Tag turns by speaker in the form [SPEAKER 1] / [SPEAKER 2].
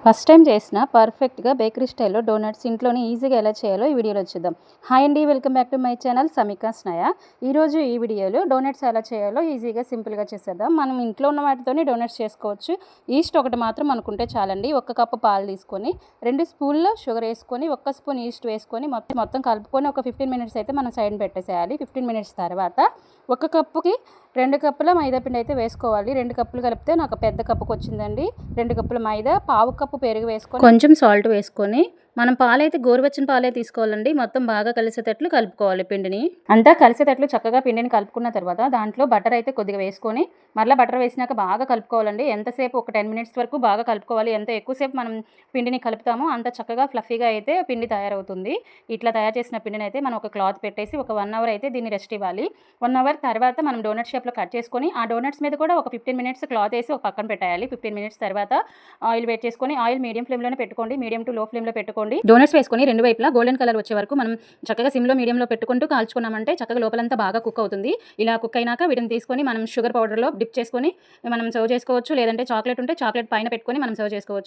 [SPEAKER 1] First time చేసిన పర్ఫెక్ట్గా bakery స్టైల్లో డోనట్స్ ఇంట్లోనే ఈజీగా ఎలా చేయాలో ఈ వీడియోలో చూద్దాం. హాయ్ అండి, welcome back to my channel Samika Snaya. ఈరోజు ఈ వీడియోలో డోనట్స్ ఎలా చేయాలో ఈజీగా సింపుల్గా చేసేద్దాం. మనం ఇంట్లో ఉన్న వాటితోనే డోనట్స్ చేసుకోవచ్చు. ఈస్ట్ ఒకటి మాత్రం అనుకుంటే చాలండి. 1 కప్పు పాలు తీసుకొని 2 స్పూన్ల షుగర్ వేసుకొని 1 స్పూన్ ఈస్ట్ వేసుకొని మొత్తం కలుపుకొని ఒక 15 మినిట్స్ అయితే మనం సైడ్ పెట్టేసేయాలి. 15 మినిట్స్ తర్వాత 1 కప్పుకి 2 కప్పుల మైదా పిండి అయితే వేసుకోవాలి. 2 కప్పులు కలిపితే నాకు పెద్ద కప్పుకు వచ్చిందండి. 2 కప్పుల మైదా, పావు కప్పు పెరుగు వేసుకొని కొంచెం సాల్ట్ వేసుకొని మనం పాలైతే గోరువెచ్చని పాలే తీసుకోవాలండి. మొత్తం బాగా కలిసేటట్లు కలుపుకోవాలి. పిండిని అంతా కలిసేటట్లు చక్కగా పిండిని కలుపుకున్న తర్వాత దాంట్లో బటర్ అయితే కొద్దిగా వేసుకొని మళ్ళీ బటర్ వేసినాక బాగా కలుపుకోవాలండి. ఎంతసేపు ఒక 10 మినిట్స్ వరకు బాగా కలుపుకోవాలి. ఎంత ఎక్కువసేపు మనం పిండిని కలుపుతామో అంత చక్కగా ఫ్లఫీగా అయితే పిండి తయారవుతుంది. ఇట్లా తయారు చేసిన పిండిని అయితే మనం ఒక క్లాత్ పెట్టేసి ఒక 1 అవర్ అయితే దీన్ని రెస్ట్ ఇవ్వాలి. 1 అవర్ తర్వాత మనం డోనట్ షేప్లో కట్ చేసుకొని ఆ డోనట్స్ మీద కూడా ఒక 15 మినిట్స్ క్లాత్ వేసి ఒక పక్కన పెట్టాలి. 15 మినిట్స్ తర్వాత ఆయిల్ వేట్ చేసుకొని ఆయిల్ మీడియం ఫ్లేమ్లోనే పెట్టుకోండి. మీడియం టు లో ఫ్లేమ్లో పెట్టుకోండి. డోనట్స్ వేసుకొని 2 వైపులా గోల్డెన్ కలర్ వచ్చే వరకు మనం చక్కగా సిమ్లో మీడియంలో పెట్టుకుంటూ కాల్చుకున్నామంటే చక్కగా లోపలంతా బాగా కుక్ అవుతుంది. ఇలా కుక్ అయినాక వీటిని తీసుకొని మనం షుగర్ పౌడర్లో డిప్ చేసుకొని మనం సర్వ్ చేసుకోవచ్చు. లేదంటే చాక్లెట్ ఉంటే చాక్లెట్ పైన పెట్టుకొని మనం సర్వ్ చేసుకోవచ్చు.